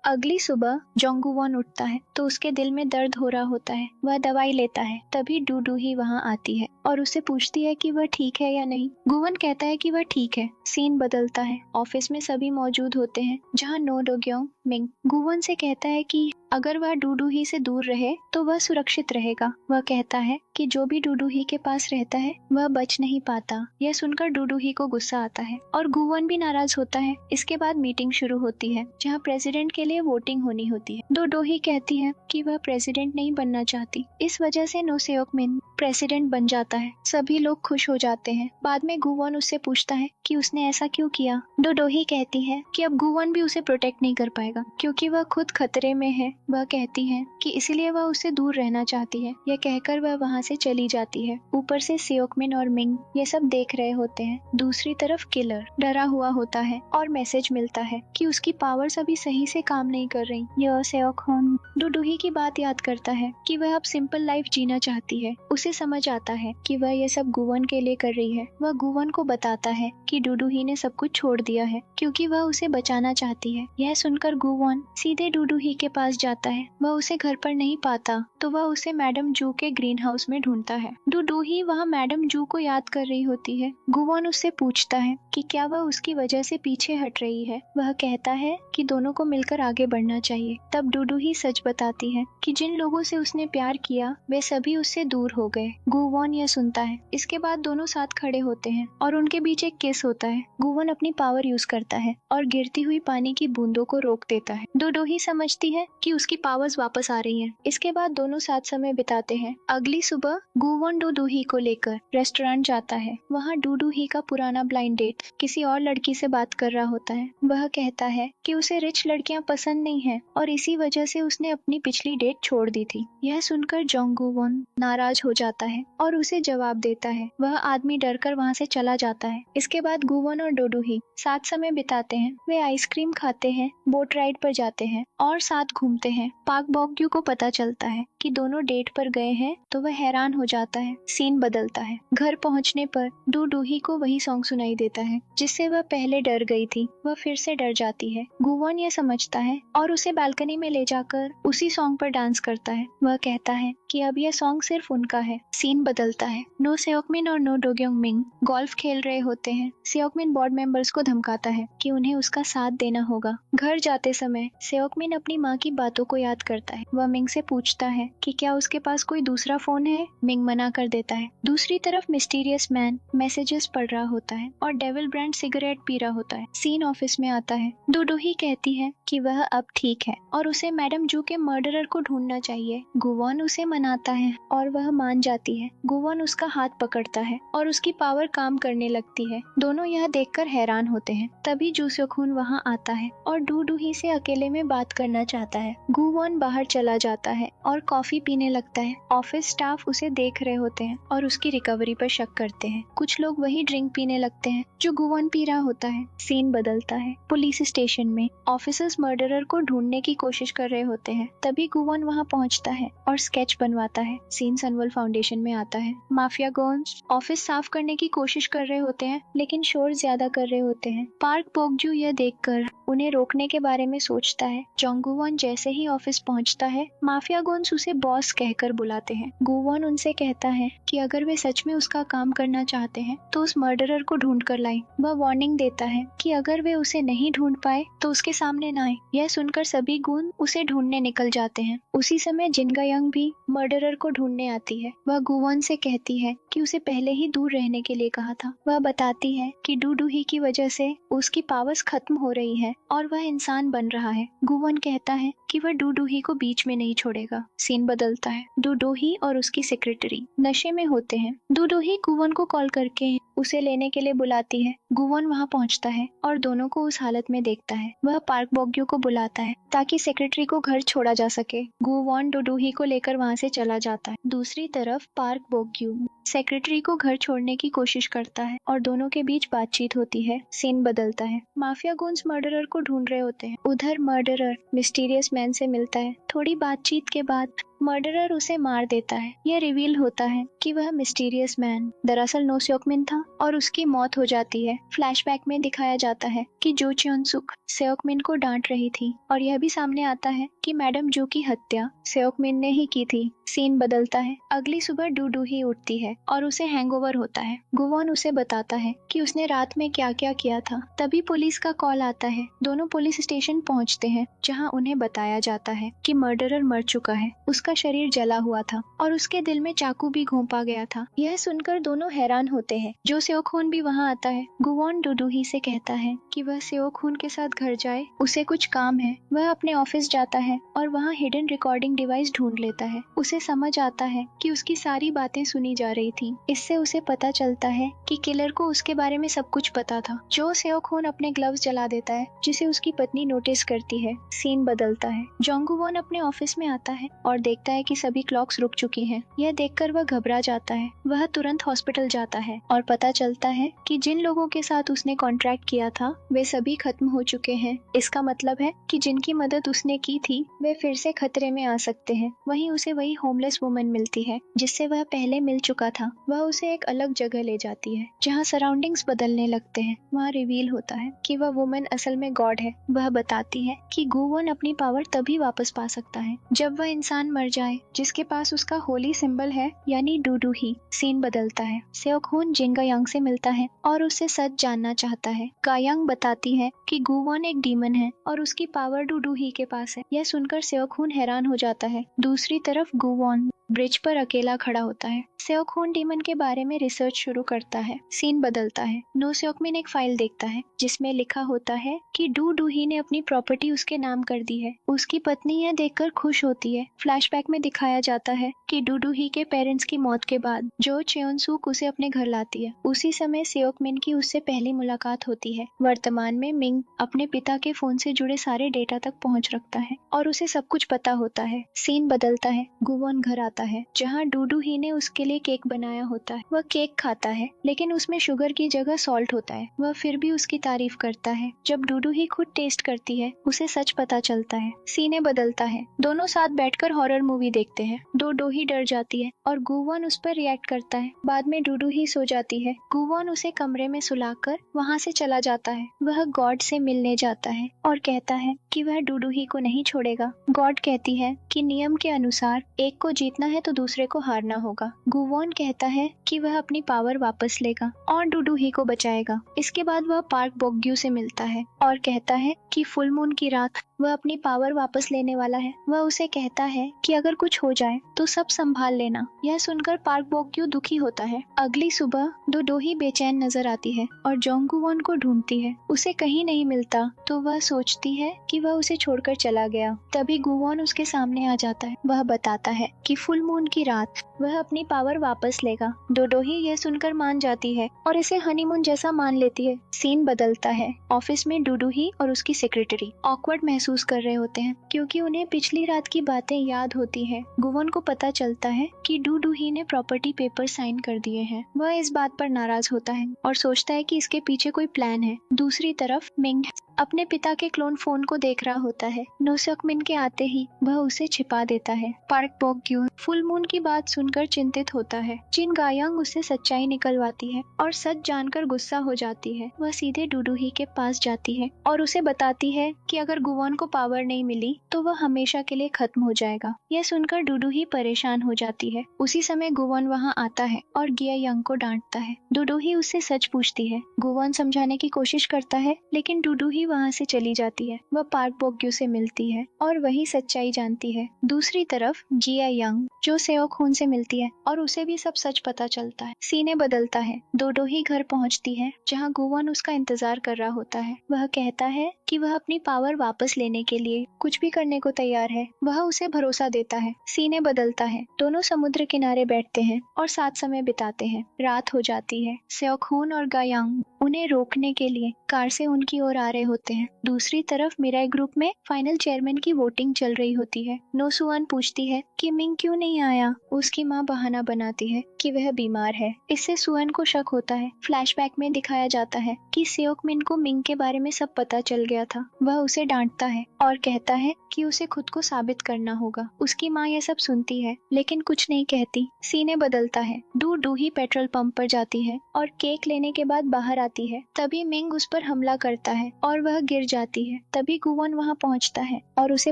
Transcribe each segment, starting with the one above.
अगली सुबह जोंगुवॉन उठता है तो उसके दिल में दर्द हो रहा होता है। वह दवाई लेता है, तभी डूडू ही वहाँ आती है और उससे पूछती है कि वह ठीक है या नहीं। गुवन कहता है कि वह ठीक है। सीन बदलता है, ऑफिस में सभी मौजूद होते हैं जहाँ नो डोग्योंग मिंग गुवन से कहता है कि अगर वह डूडू ही से दूर रहे तो वह सुरक्षित रहेगा। वह कहता है कि जो भी डूडू ही के पास रहता है वह बच नहीं पाता। यह सुनकर डूडू ही को गुस्सा आता है और गुवन भी नाराज होता है। इसके बाद मीटिंग शुरू होती है जहाँ प्रेसिडेंट के लिए वोटिंग होनी होती है। डूडू ही कहती है कि वह प्रेसिडेंट नहीं बनना चाहती। इस वजह से नो सेओक मिन प्रेसिडेंट बन जाता है। सभी लोग खुश हो जाते हैं। बाद में गुवन उससे पूछता है कि उसने ऐसा क्यों किया। डोडोही कहती है कि अब गुवन भी उसे प्रोटेक्ट नहीं कर पाएगा क्योंकि वह खुद खतरे में है। वह कहती है कि इसीलिए वह उससे दूर रहना चाहती है। यह कहकर वह वहाँ से चली जाती है। ऊपर से सेओकमिन और मिंग ये सब देख रहे होते हैं। दूसरी तरफ किलर डरा हुआ होता है और मैसेज मिलता है कि उसकी पावर्स अभी सही से काम नहीं कर रही। यह सेओकहोन डुडुही की बात याद करता है कि वह अब सिंपल लाइफ जीना चाहती है। उसे समझ आता है कि वह ये सब गुवन के लिए कर रही है। वह गुवन को बताता है कि डुडुही ने सब कुछ छोड़ दिया है क्योंकि वह उसे बचाना चाहती है। यह सुनकर गुवन सीधे डुडुही के पास जाता है। वह उसे घर पर नहीं पाता तो वह उसे मैडम जू के ग्रीन हाउस में ढूंढता है। डुडुही वहाँ मैडम जू को याद कर रही होती है। गुवन उससे पूछता है कि क्या वह उसकी वजह से पीछे हट रही है। वह कहता है कि दोनों को मिलकर आगे बढ़ना चाहिए। तब डुडुही सच बताती है कि जिन लोगों से उसने प्यार किया वे सभी उससे दूर हो गए। गुवन यह सुनता है। इसके बाद दोनों साथ खड़े होते हैं और उनके बीच एक किस होता है। गुवन अपनी पावर यूज करता है और गिरती हुई पानी की बूंदों को रोक देता है। डुडुही समझती है कि उसकी पावर्स वापस आ रही हैं। इसके बाद दोनों साथ समय बिताते हैं। अगली सुबह गुवन डुडुही को लेकर रेस्टोरेंट जाता है। वहाँ डुडुही का पुराना ब्लाइंड डेट किसी और लड़की से बात कर रहा होता है। वह कहता है कि उसे रिच लड़कियां पसंद नहीं है और इसी वजह से उसने अपनी पिछली डेट छोड़ दी थी। यह सुनकर जोंगुवन नाराज हो जाता है और उसे जवाब देता है। वह आदमी डरकर वहाँ से चला जाता है। इसके बाद गुवन और डुडुही साथ समय बिताते हैं। वे आइसक्रीम खाते हैं, बोट राइड पर जाते हैं और साथ घूमते हैं। पाक बॉक्यू को पता चलता है कि दोनों डेट पर गए हैं तो वह हैरान हो जाता है। सीन बदलता है। घर पहुंचने पर डुडुही को वही सॉन्ग सुनाई देता है जिससे वह पहले डर गई थी। वह फिर से डर जाती है। गुवन ये समझता है और उसे बालकनी में ले जाकर उसी सॉन्ग पर डांस करता है। वह कहता है कि अब यह सॉन्ग सिर्फ उनका है। सीन बदलता है। नो सेओकमिन और नो डोग्योंग मिंग गोल्फ खेल रहे होते हैं। सेओकमिन बोर्ड मेंबर्स को धमकाता है कि उन्हें उसका साथ देना होगा। घर जाते समय सेओकमिन अपनी माँ की बातों को याद करता है। वह मिंग से पूछता है कि क्या उसके पास कोई दूसरा फोन है। मिंग मना कर देता है। दूसरी तरफ मिस्टीरियस मैन मैसेजेस पढ़ रहा होता है और डेविल ब्रांड सिगरेट पी रहा होता है। सीन ऑफिस में आता है। डुडुही कहती है कि वह अब ठीक है और उसे मैडम जू के मर्डरर को ढूंढना चाहिए। गुवन उसे मनाता है और वह मान जाती है। गुवन उसका हाथ पकड़ता है और उसकी पावर काम करने लगती है। दोनों यह देखकर हैरान होते हैं। तभी जू सेओकहून वहाँ आता है और डुडुही से अकेले में बात करना चाहता है। गुवन बाहर चला जाता है और कॉफी पीने लगता है। ऑफिस स्टाफ उसे देख रहे होते हैं और उसकी रिकवरी पर शक करते हैं। कुछ लोग वही ड्रिंक पीने लगते हैं जो गुवन पी रहा होता है। सीन बदलता है। पुलिस स्टेशन में ऑफिसर्स मर्डरर को ढूंढने की कोशिश कर रहे होते हैं। तभी गुवन वहाँ पहुँचता है और स्केच बनवाता है। सीन सनवल फाउंडेशन में आता है। माफिया गोन्स ऑफिस साफ करने की कोशिश कर रहे होते हैं लेकिन शोर ज्यादा कर रहे होते हैं। पार्क पोगजू यह देखकर उन्हें रोकने के बारे में सोचता है। जोंगुवन जैसे ही ऑफिस पहुंचता है माफिया गोन्स उसे बॉस कहकर बुलाते हैं। गुवन उनसे कहता है कि अगर वे सच में उसका काम करना चाहते हैं तो उस मर्डरर को ढूंढ कर लाएं। वह वार्निंग देता है कि अगर वे उसे नहीं ढूंढ पाए तो उसके सामने ना आए। यह सुनकर सभी गुन उसे ढूंढने निकल जाते हैं। उसी समय जिनगा यंग भी मर्डरर को ढूंढने आती है। वह गुवन से कहती है कि उसे पहले ही दूर रहने के लिए कहा था। वह बताती है कि डुडुही की वजह से उसकी पावर्स खत्म हो रही है और वह इंसान बन रहा है। गुवन कहता है कि वह डुडुही को बीच में नहीं छोड़ेगा। सीन बदलता है। डुडुही और उसकी सेक्रेटरी नशे में होते हैं। डुडुही गुवन को कॉल करके उसे लेने के लिए बुलाती है। गुवन वहाँ पहुँचता है और दोनों को उस हालत में देखता है। वह पार्क बॉग्यू को बुलाता है ताकि सेक्रेटरी को घर छोड़ा जा सके। गुवन डुडुही को लेकर वहाँ से चला जाता है। दूसरी तरफ पार्क बॉग्यू सेक्रेटरी को घर छोड़ने की कोशिश करता है और दोनों के बीच बातचीत होती है। सीन बदलता है। माफिया गुन्स मर्डरर को ढूंढ रहे होते हैं। उधर मर्डरर मिस्टीरियस मैन से मिलता है। थोड़ी बातचीत के बाद मर्डरर उसे मार देता है। यह रिवील होता है कि वह मिस्टीरियस मैन दरअसल नो सेओक मिन था और उसकी मौत हो जाती है। फ्लैशबैक में दिखाया जाता है कि जो च्योन सुक सेओक मिन को डांट रही थी और यह भी सामने आता है कि मैडम जू की हत्या सेओक मिन ने ही की थी। सीन बदलता है। अगली सुबह डू ही उठती है और उसे हैंगओवर होता है। गुवॉन उसे बताता है कि उसने रात में क्या क्या किया था। तभी पुलिस का कॉल आता है। दोनों पुलिस स्टेशन पहुंचते हैं जहां उन्हें बताया जाता है कि मर्डरर मर चुका है। उसका शरीर जला हुआ था और उसके दिल में चाकू भी घोंपा गया था। यह सुनकर दोनों हैरान होते हैं। जो सेओक-होन भी वहां आता है। गुवॉन डूडूही से कहता है कि वह सेओक-होन के साथ घर जाए, उसे कुछ काम है। वह अपने ऑफिस जाता है और वहाँ हिडन रिकॉर्डिंग डिवाइस ढूंढ लेता है। उसे समझ आता है कि उसकी सारी बातें सुनी जा रही थी। इससे उसे पता चलता है कि किलर को उसके बारे में सब कुछ पता था। जो सेओक-होन अपने ग्लव्स जला देता है जिसे उसकी पत्नी नोटिस करती है। सीन बदलता है। जोंगुवॉन अपने ऑफिस में आता है और देखता है कि सभी क्लॉक्स रुक चुकी हैं। यह देखकर वह घबरा जाता है। वह तुरंत हॉस्पिटल जाता है और पता चलता है कि जिन लोगों के साथ उसने कॉन्ट्रैक्ट किया था वे सभी खत्म हो चुके हैं। इसका मतलब है कि जिनकी मदद उसने की थी वे फिर से खतरे में आ सकते हैं। वहीं उसे वही होमलेस वुमन मिलती है जिससे वह पहले मिल चुका था। वह उसे एक अलग जगह ले जाती है जहाँ सराउंडिंग्स बदलने लगते हैं। वहाँ रिवील होता है कि वह वुमन असल में गॉड है। वह बताती है कि गुवॉन अपनी पावर तभी वापस पा सकता है जब वह इंसान मर जाए जिसके पास उसका होली सिंबल है, यानी डूडूही। सीन बदलता है। सेओक-होन जिन गायांग से मिलता है और उससे सच जानना चाहता है। गायांग बताती है कि गुवॉन एक डीमन है और उसकी पावर डूडूही के पास है। यह सुनकर सेओक-होन हैरान हो जाता है। दूसरी तरफ गुवॉन ब्रिज पर अकेला खड़ा होता है। सेओक-होन डीमन के बारे में रिसर्च शुरू करता है। सीन बदलता है। नो सेओक-मिन एक फाइल देखता है जिसमें लिखा होता है कि डूडूही ने अपनी प्रॉपर्टी उसके नाम कर दी है। उसकी पत्नी यह देखकर खुश होती है। फ्लैशबैक में दिखाया जाता है कि डूडूही के पेरेंट्स की मौत के बाद जो च्योन-सूक उसे अपने घर लाती है। उसी समय सेओक-मिन की उससे पहली मुलाकात होती है। वर्तमान में मिंग अपने पिता के फोन से जुड़े सारे डेटा तक पहुंच रखता है और उसे सब कुछ पता होता है। सीन बदलता है। गुवॉन घर आता है जहाँ डूडूही ने उसके लिए केक बनाया होता है। वह केक खाता है लेकिन उसमें शुगर की जगह सॉल्ट होता है। वह फिर भी उसकी तारीफ करता है। जब डूडूही खुद टेस्ट करती है उसे सच पता चलता है। सीने बदलता है। दोनों साथ बैठकर हॉरर मूवी देखते हैं। डूडूही डर जाती है और गुवॉन उस पर रिएक्ट करता है। बाद में डूडूही सो जाती है। गुवॉन उसे कमरे में सुलाकर वहाँ से चला जाता है। वह गॉड से मिलने जाता है और कहता है कि वह डूडूही को नहीं छोड़ेगा। गॉड कहती है कि नियम के अनुसार एक को जीतना है तो दूसरे को हारना होगा। गुवॉन कहता है कि वह अपनी पावर वापस लेगा और डूडूही को बचाएगा। इसके बाद वह पार्क बोग्यू से मिलता है और कहता है कि फुल मून की रात वह अपनी पावर वापस लेने वाला है। वह उसे कहता है कि अगर कुछ हो जाए तो सब संभाल लेना। यह सुनकर पार्क बोग्यू दुखी होता है। अगली सुबह डूडूही बेचैन नजर आती है और जोंगुवॉन को ढूंढती है। उसे कहीं नहीं मिलता तो वह सोचती है कि वह उसे छोड़कर चला गया। तभी गुवॉन उसके सामने आ जाता है। वह बताता है कि फुल मून की रात वह अपनी पावर वापस लेगा। डोडोही यह सुनकर मान जाती है और इसे हनीमून जैसा मान लेती है। सीन बदलता है। ऑफिस में डूडूही और उसकी सेक्रेटरी ऑकवर्ड महसूस कर रहे होते हैं क्योंकि उन्हें पिछली रात की बातें याद होती है। गुवॉन को पता चलता है कि डूडूही ने प्रॉपर्टी पेपर साइन कर दिए हैं। वह इस बात पर नाराज होता है और सोचता है कि इसके पीछे कोई प्लान है। दूसरी तरफ मिंग अपने पिता के क्लोन फोन को देख रहा होता है। नो सेओक-मिन के आते ही वह उसे छिपा देता है। पार्क बोग्यू फुल मून की बात सुनकर चिंतित होता है। जिन गायांग उससे सच्चाई निकलवाती है और सच जानकर गुस्सा हो जाती है। वह सीधे डूडूही के पास जाती है और उसे बताती है कि अगर गुवॉन को पावर नहीं मिली तो वह हमेशा के लिए खत्म हो जाएगा। यह सुनकर डूडूही परेशान हो जाती है। उसी समय गुवॉन वहाँ आता है और गियायांग को डांटता है। डूडूही उससे सच पूछती है। गुवॉन समझाने की कोशिश करता है लेकिन डूडूही वहाँ से चली जाती है। वह पार्क बोग्यू से मिलती है और वही सच्चाई जानती है। दूसरी तरफ गियायांग जो सेओक-होन से मिलती है और उसे भी सब सच पता चलता है। सीने बदलता है। डोडोही घर पहुंचती है जहां गुवॉन उसका इंतजार कर रहा होता है। वह कहता है कि वह अपनी पावर वापस लेने के लिए कुछ भी करने को तैयार है। वह उसे भरोसा देता है। सीने बदलता है। दोनों समुद्र किनारे बैठते हैं और साथ समय बिताते हैं। रात हो जाती है। सेओक-होन और गायांग उन्हें रोकने के लिए कार से उनकी ओर आ रहे होते हैं। दूसरी तरफ मिराई ग्रुप में फाइनल चेयरमैन की वोटिंग चल रही होती है। नो सुआन पूछती है कि मिंग क्यों नहीं आया। उसकी माँ बहाना बनाती है कि वह बीमार है। इससे सुआन को शक होता है। फ्लैशबैक में दिखाया जाता है कि सेओक-मिन को मिंग के बारे में सब पता चल गया था। वह उसे डांटता है और कहता है कि उसे खुद को साबित करना होगा। उसकी माँ ये सब सुनती है लेकिन कुछ नहीं कहती। सीने बदलता है। डू ही पेट्रोल पंप पर जाती है और केक लेने के बाद बाहर आती है। तभी मिंग उस पर हमला करता है और वह गिर जाती है। तभी गुवन वहाँ पहुँचता है और उसे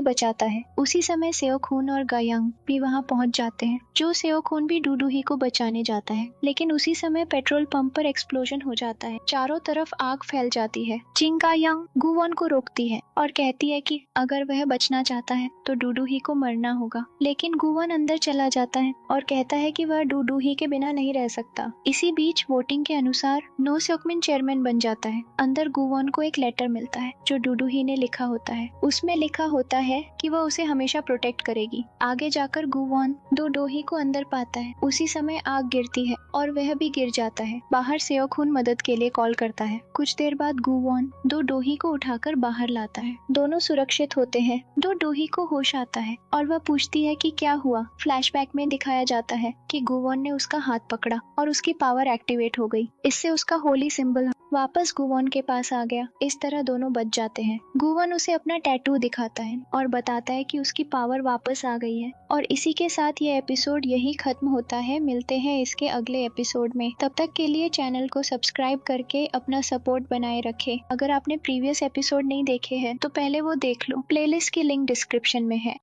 बचाता है। उसी समय सेओखून और गायांग भी वहाँ पहुँच जाते हैं। जो सेओखून भी डू ही को बचाने जाता है, लेकिन उसी समय पेट्रोल पंप पर एक्सप्लोजन हो जाता है। चारों तरफ आग फैल जाती है। चिंग गायांग गुवन को रोकती है और कहती है कि अगर वह बचना चाहता है तो डू ही को मरना होगा। लेकिन गुवन अंदर चला जाता है और कहता है कि वह डू ही के बिना नहीं रह सकता। इसी बीच वोटिंग के अनुसार नो सेओकमिन चेयरमैन बन जाता है। अंदर गुवन को एक लेटर मिलता है जो डू ही ने लिखा होता है। उसमें लिखा होता है कि वह उसे हमेशा प्रोटेक्ट करेगी। आगे जाकर गुवन डू ही को अंदर पाता है। उसी समय आग गिरती है और वह भी गिर जाता है। बाहर सेओखून मदद के लिए कॉल करता है। कुछ देर बाद गुवन डू ही को उठाकर बाहर लाता है। दोनों सुरक्षित होते हैं। डू ही को होश आता है और वह पूछती है कि क्या हुआ। फ्लैशबैक में दिखाया जाता है कि गुवन ने उसका हाथ पकड़ा और उसकी पावर एक्टिवेट हो गई। इससे उसका होली सिंबल वापस गुवन के पास आ गया। इस तरह दोनों बच जाते हैं। गुवन उसे अपना टैटू दिखाता है और बताता है कि उसकी पावर वापस आ गई है। और इसी के साथ ये एपिसोड यही खत्म होता है। मिलते हैं इसके अगले एपिसोड में। तब तक के लिए चैनल को सब्सक्राइब करके अपना सपोर्ट बनाए रखें। अगर आपने प्रीवियस एपिसोड नहीं देखे हैं तो पहले वो देख लो। प्लेलिस्ट की लिंक डिस्क्रिप्शन में है।